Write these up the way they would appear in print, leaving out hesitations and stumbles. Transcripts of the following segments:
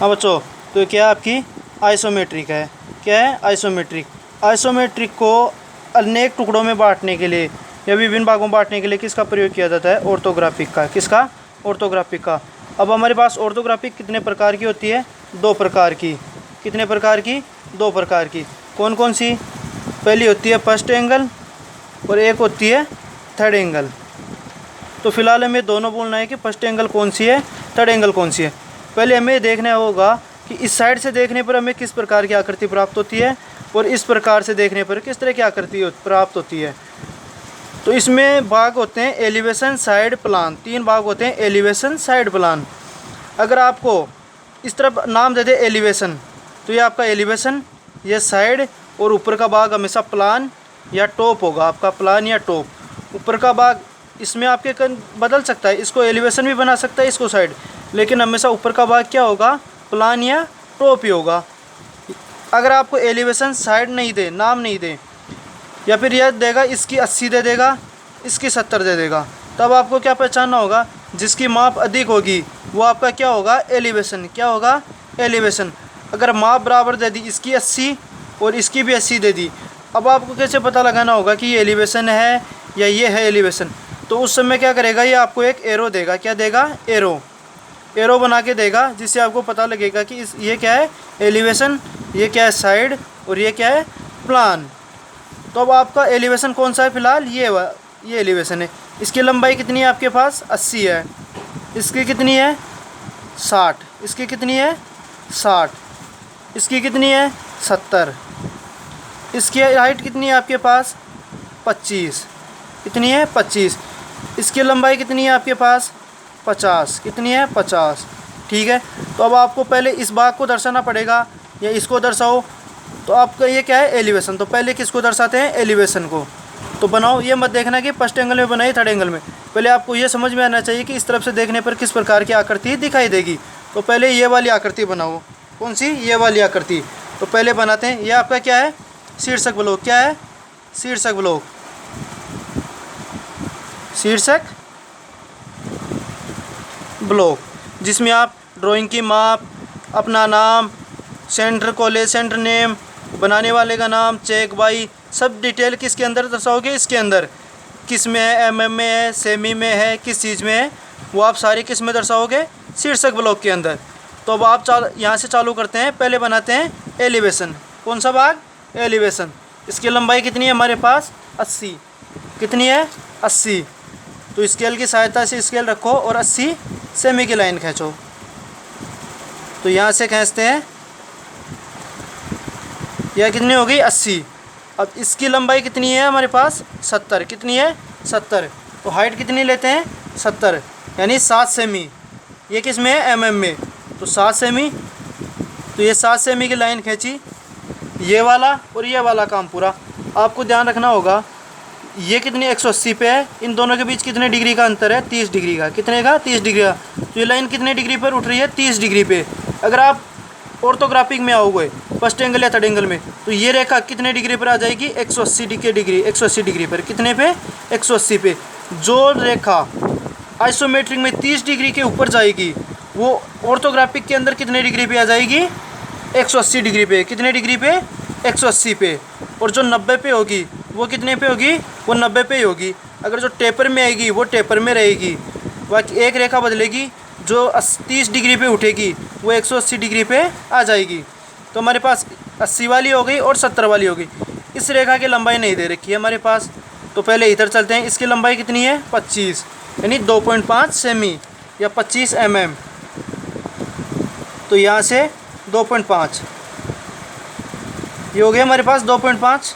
हाँ बच्चों, तो क्या आपकी आइसोमेट्रिक है। क्या है? आइसोमेट्रिक। आइसोमेट्रिक को अनेक टुकड़ों में बांटने के लिए या विभिन्न भागों में बांटने के लिए किसका प्रयोग किया जाता है? ऑर्थोग्राफिक का। किसका? ऑर्थोग्राफिक का। अब हमारे पास ऑर्थोग्राफिक कितने प्रकार की होती है? 2 प्रकार की। कितने प्रकार की? 2 प्रकार की। कौन कौन सी? पहली होती है फर्स्ट एंगल और एक होती है थर्ड एंगल। तो फिलहाल हमें दोनों बोलना है कि फर्स्ट एंगल कौन सी है, थर्ड एंगल कौन सी है। पहले हमें देखना होगा कि इस साइड से देखने पर हमें किस प्रकार की आकृति प्राप्त होती है और इस प्रकार से देखने पर किस तरह की आकृति प्राप्त होती है। तो इसमें भाग होते हैं एलिवेशन, साइड, प्लान। 3 भाग होते हैं एलिवेशन, साइड, प्लान। अगर आपको इस तरफ नाम दे दे एलिवेशन, तो ये आपका एलिवेशन, ये साइड, और ऊपर का भाग हमेशा प्लान या टॉप होगा, आपका प्लान या टॉप। ऊपर का भाग इसमें आपके बदल सकता है, इसको एलिवेशन भी बना सकता है, इसको साइड, लेकिन हमेशा ऊपर का भाग क्या होगा? प्लान या टॉप ही होगा। अगर आपको एलिवेशन, साइड नहीं दे, नाम नहीं दे, या फिर यह देगा इसकी 80 दे देगा, इसकी 70 दे देगा, तब आपको क्या पहचानना होगा? जिसकी माप अधिक होगी वो आपका क्या होगा? एलिवेशन। क्या होगा? एलिवेशन। अगर माप बराबर दे दी, इसकी 80 और इसकी भी 80 दे दी, अब आपको कैसे पता लगाना होगा कि ये एलिवेशन है या ये है एलिवेशन? तो उस समय क्या करेगा? ये आपको एक एरो देगा। क्या देगा? एरो। एरो बना के देगा, जिससे आपको पता लगेगा कि ये क्या है? एलिवेशन, ये क्या है? साइड, और ये क्या है? प्लान। तो अब आपका एलिवेशन कौन सा है? फिलहाल ये एलिवेशन है। इसकी लंबाई कितनी है आपके पास? 80 है। इसकी कितनी है? 60। इसकी कितनी है? 60। इसकी कितनी है? 70। इसकी हाइट कितनी है आपके पास? 25। कितनी है? 25। इसकी लंबाई कितनी है आपके पास? 50। कितनी है? 50। ठीक है। तो अब आपको पहले इस भाग को दर्शाना पड़ेगा, या इसको दर्शाओ। तो आपका ये क्या है? एलिवेशन। तो पहले किसको दर्शाते हैं? एलिवेशन को। तो बनाओ, ये मत देखना कि फर्स्ट एंगल में बनाई, थर्ड एंगल में। पहले आपको ये समझ में आना चाहिए कि इस तरफ से देखने पर किस प्रकार की आकृति दिखाई देगी। तो पहले ये वाली आकृति बनाओ। कौन सी? ये वाली आकृति। तो पहले बनाते हैं। ये आपका क्या है? शीर्षक ब्लॉक। क्या है? शीर्षक ब्लॉक। शीर्षक ब्लॉक, जिसमें आप ड्राइंग की माप, अपना नाम, सेंटर कॉलेज, सेंटर नेम, बनाने वाले का नाम, चेक बाई, सब डिटेल किसके अंदर दर्शाओगे? इसके अंदर। किस में है? एमएम में है, सेमी में है, किस चीज़ में है, वो आप सारी किस में दर्शाओगे? शीर्षक ब्लॉक के अंदर। तो अब आप यहाँ से चालू करते हैं। पहले बनाते हैं एलिवेशन। कौन सा भाग? एलिवेशन। इसकी लंबाई कितनी है हमारे पास? 80। कितनी है? 80। तो स्केल की सहायता से स्केल रखो और 80 सेमी की लाइन खींचो। तो यहाँ से खींचते हैं, यह कितनी होगी? 80। अब इसकी लंबाई कितनी है हमारे पास? 70। कितनी है? 70। तो हाइट कितनी लेते हैं? 70, यानी 7 सेमी। ये किस में है? एमएम में। तो 7 सेमी। तो ये 7 सेमी की लाइन खींची, ये वाला और ये वाला काम पूरा। आपको ध्यान रखना होगा, ये कितनी 180 पे है, इन दोनों के बीच कितने डिग्री का अंतर है? 30 डिग्री का। कितने का? 30 डिग्री का। तो ये लाइन कितने डिग्री पर उठ रही है? 30 डिग्री पे। अगर आप ऑर्थोग्राफिक में आओगे, फर्स्ट एंगल या थर्ड एंगल में, तो ये रेखा कितने डिग्री पर आ जाएगी? 180 डिग्री। 180 डिग्री पर। कितने पे? 180 पे। जो रेखा आइसोमेट्रिक में 30 डिग्री के ऊपर जाएगी, वो ऑर्थोग्राफिक के अंदर कितने डिग्री पे आ जाएगी? 180 डिग्री पे। कितने डिग्री पे? 180 पे। और जो 90 पे होगी वो कितने पे होगी? वो 90 पे ही होगी। अगर जो टेपर में आएगी वो टेपर में रहेगी। बाकी एक रेखा बदलेगी, जो 30 डिग्री पे उठेगी वो 180 डिग्री पे आ जाएगी। तो हमारे पास 80 वाली हो गई और 70 वाली हो गई। इस रेखा की लंबाई नहीं दे रखी है हमारे पास, तो पहले इधर चलते हैं। इसकी लंबाई कितनी है? 25, यानी 2.5 सेमी या 25 mm। तो यहाँ से 2.5, ये हो गया हमारे पास 2.5।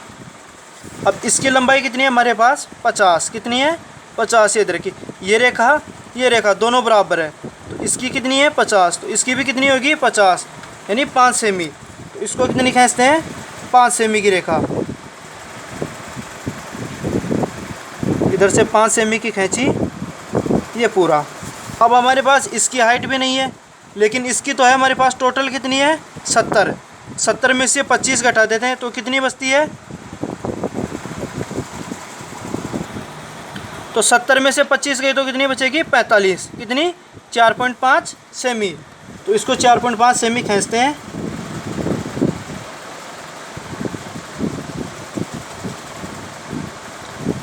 अब इसकी लंबाई कितनी है हमारे पास? 50। कितनी है? 50। ये इधर की ये रेखा दोनों बराबर है, तो इसकी कितनी है? 50। तो इसकी भी कितनी होगी? 50, यानी 5 सेमी। तो इसको कितनी खींचते हैं? 5 सेमी की रेखा। इधर से 5 सेमी की खींची, ये पूरा। अब हमारे पास इसकी हाइट भी नहीं है, लेकिन इसकी तो है हमारे पास। टोटल कितनी है? 70। 70 में से 25 घटा देते हैं तो कितनी बचती है? तो 70 में से 25 गई तो कितनी बचेगी? 45। कितनी? 4.5 सेमी। तो इसको 4.5 सेमी खींचते हैं।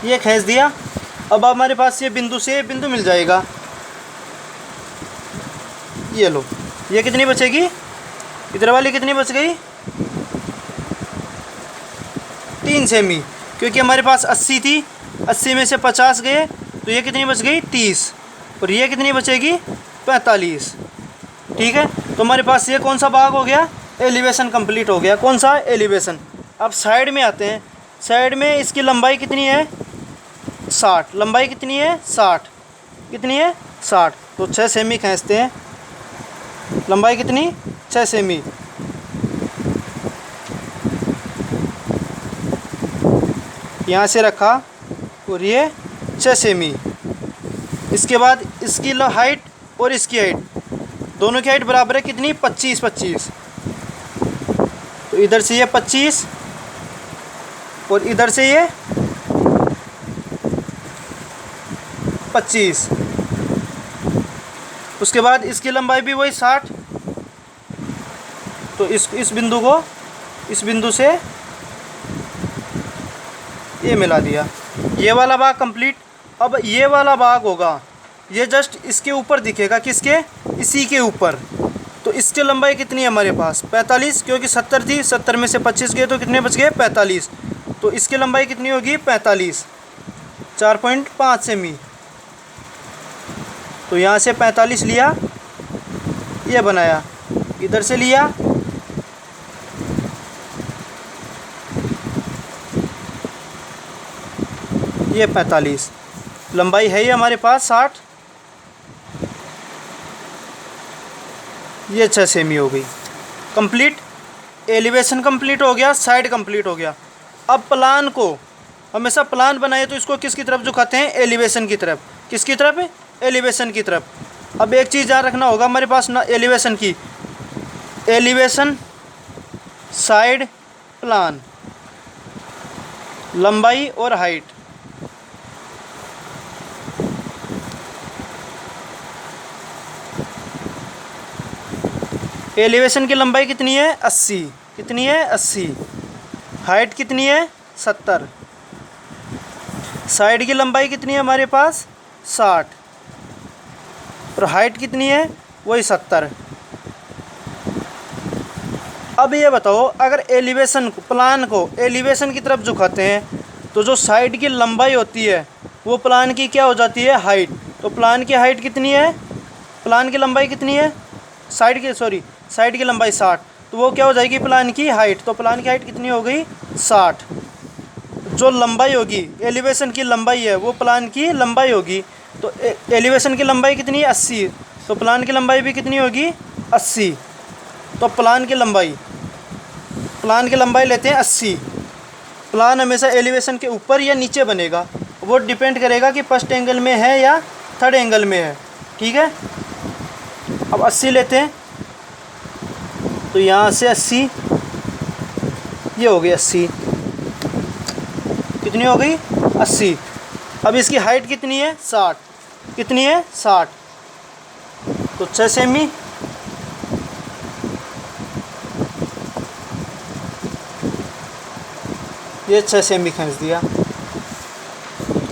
ये खींच दिया। अब हमारे पास ये बिंदु से बिंदु मिल जाएगा। ये लो, ये कितनी बचेगी, इधर वाली कितनी बच गई, 3 सेमी, क्योंकि हमारे पास 80 थी, 80 में से 50 गए तो ये कितनी बच गई 30, और ये कितनी बचेगी 45। ठीक है, तो हमारे पास ये कौन सा भाग हो गया, एलिवेशन कंप्लीट हो गया। कौन सा, एलिवेशन। अब साइड में आते हैं। साइड में इसकी लंबाई कितनी है 60, लंबाई कितनी है 60, कितनी है 60, तो 6 सेमी खींचते हैं। लंबाई कितनी 6 सेमी। यहाँ से रखा और ये 6 सेमी। इसके बाद इसकी हाइट और इसकी हाइट, दोनों की हाइट बराबर है कितनी, 25 25। तो इधर से ये 25 और इधर से ये 25। उसके बाद इसकी लंबाई भी वही 60। तो इस बिंदु को इस बिंदु से ये मिला दिया। ये वाला भाग कंप्लीट। अब ये वाला भाग होगा, ये जस्ट इसके ऊपर दिखेगा, किसके, इसी के ऊपर। तो इसकी लंबाई कितनी है हमारे पास 45, क्योंकि 70 थी, 70 में से 25 गए तो कितने बच गए 45। तो इसकी लंबाई कितनी होगी 45, 4.5 सेमी। तो यहाँ से 45 लिया, ये बनाया, इधर से लिया, ये 45। लंबाई है ये हमारे पास 60, ये 6 सेमी हो गई। कंप्लीट, एलिवेशन कंप्लीट हो गया, साइड कंप्लीट हो गया। अब प्लान को, हमेशा प्लान बनाए तो इसको किसकी तरफ झुकाते हैं, एलिवेशन की तरफ। किसकी तरफ, एलिवेशन की तरफ। अब एक चीज़ याद रखना होगा हमारे पास ना, एलिवेशन की, एलिवेशन, साइड, प्लान, लंबाई और हाइट। एलिवेशन की लंबाई कितनी है 80, कितनी है 80। हाइट कितनी है 70। साइड की लंबाई कितनी है हमारे पास 60, और हाइट कितनी है वही 70। अब ये बताओ, अगर एलिवेशन को, प्लान को एलिवेशन की तरफ झुकाते हैं तो जो साइड की लंबाई होती है वो प्लान की क्या हो जाती है, हाइट। तो प्लान की हाइट कितनी है, प्लान की लंबाई कितनी है, साइड की लंबाई 60, तो वो क्या हो जाएगी प्लान की हाइट। तो प्लान की हाइट कितनी हो गई 60। जो लंबाई होगी, एलिवेशन की लंबाई है वो प्लान की लंबाई होगी। तो एलिवेशन की लंबाई कितनी है 80, तो प्लान की लंबाई भी कितनी होगी 80। तो प्लान की लंबाई लेते हैं 80। प्लान हमेशा एलिवेशन के ऊपर या नीचे बनेगा, वो डिपेंड करेगा कि फर्स्ट एंगल में है या थर्ड एंगल में है। ठीक है, अब 80 लेते हैं, तो यहाँ से 80, ये हो गई 80, कितनी हो गई 80। अब इसकी हाइट कितनी है 60, कितनी है 60, तो 6 सेमी। ये 6 सेमी खींच दिया।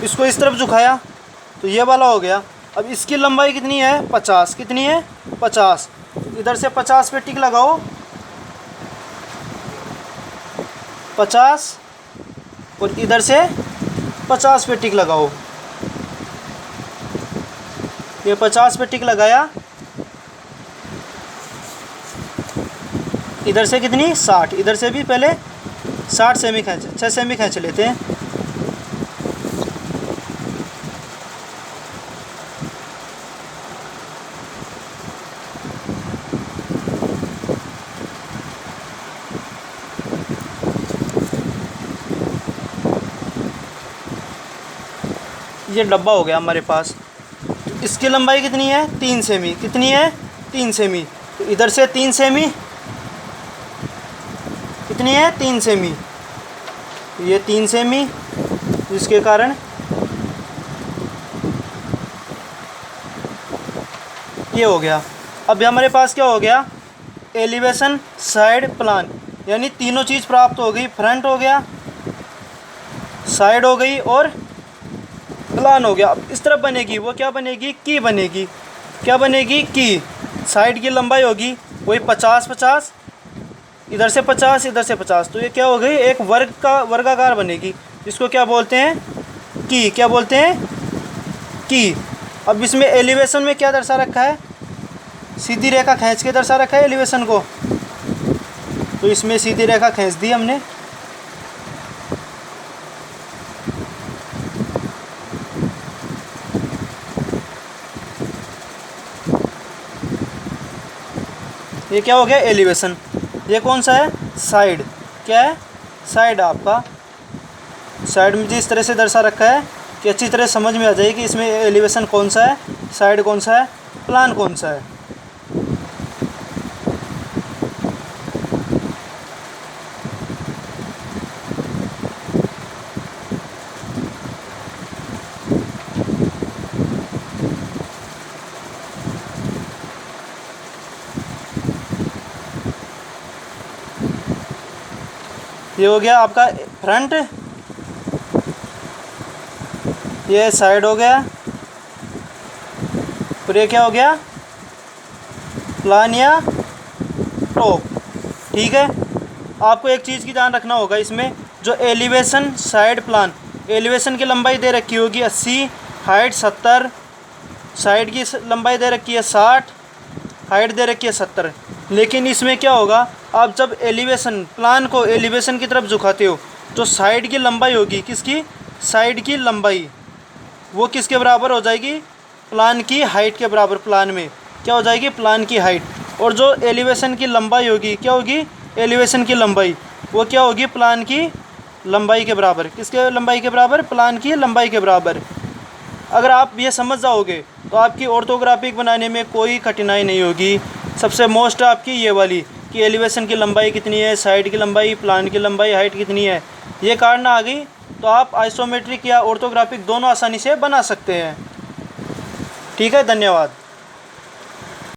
इसको इस तरफ झुकाया तो ये वाला हो गया। अब इसकी लंबाई कितनी है 50, कितनी है 50। इधर से 50 पे टिक लगाओ, 50, और इधर से 50 पे टिक लगाओ। ये 50 पे टिक लगाया, इधर से कितनी 60, इधर से भी पहले 60 सेमी खींच, 6 सेमी खींच लेते हैं। ये डब्बा हो गया हमारे पास। इसकी लंबाई कितनी है 3 सेमी, कितनी है 3 सेमी। तो इधर से 3 सेमी, कितनी है 3 सेमी, तो ये 3 सेमी, जिसके कारण ये हो गया। अब हमारे पास क्या हो गया, एलिवेशन, साइड, प्लान, यानी तीनों चीज़ प्राप्त हो गई। फ्रंट हो गया, साइड हो गई और प्लान हो गया। अब इस तरफ बनेगी वो क्या बनेगी, की बनेगी। क्या बनेगी, की। साइड की लंबाई होगी वही 50-50, इधर से 50 इधर से 50, तो ये क्या हो गई, एक वर्गाकार बनेगी, जिसको क्या बोलते हैं, की। क्या बोलते हैं, की। अब इसमें एलिवेशन में क्या दर्शा रखा है, सीधी रेखा खींच के दर्शा रखा है एलिवेशन को, तो इसमें सीधी रेखा खींच दी हमने। ये क्या हो गया, एलिवेशन। ये कौन सा है, साइड। क्या है, साइड। आपका साइड में जिस तरह से दर्शा रखा है कि अच्छी तरह समझ में आ जाए कि इसमें एलिवेशन कौन सा है, साइड कौन सा है, प्लान कौन सा है। ये हो गया आपका फ्रंट, ये साइड हो गया, और ये क्या हो गया, प्लान या टॉप। ठीक है। आपको एक चीज़ की ध्यान रखना होगा, इसमें जो एलिवेशन, साइड, प्लान, एलिवेशन की लंबाई दे रखी होगी 80, हाइट 70, साइड की लंबाई दे रखी है 60, हाइट दे रखी है 70। लेकिन इसमें क्या होगा, आप जब एलिवेशन, प्लान को एलिवेशन की तरफ झुकाते हो तो साइड की लंबाई होगी, किसकी, साइड की लंबाई, वो किसके बराबर हो जाएगी, प्लान की हाइट के बराबर। प्लान में क्या हो जाएगी, प्लान की हाइट। और जो एलिवेशन की लंबाई होगी, क्या होगी, एलिवेशन की लंबाई, वो क्या होगी, प्लान की लंबाई के बराबर। किसके लंबाई के बराबर, प्लान की लंबाई के बराबर। अगर आप ये समझ जाओगे तो आपकी ऑर्थोग्राफिक बनाने में कोई कठिनाई नहीं होगी। सबसे मोस्ट आपकी ये वाली कि एलिवेशन की लंबाई कितनी है, साइड की लंबाई, प्लान की लंबाई, हाइट कितनी है, ये कारण आ गई तो आप आइसोमेट्रिक या ऑर्थोग्राफिक दोनों आसानी से बना सकते हैं। ठीक है, धन्यवाद।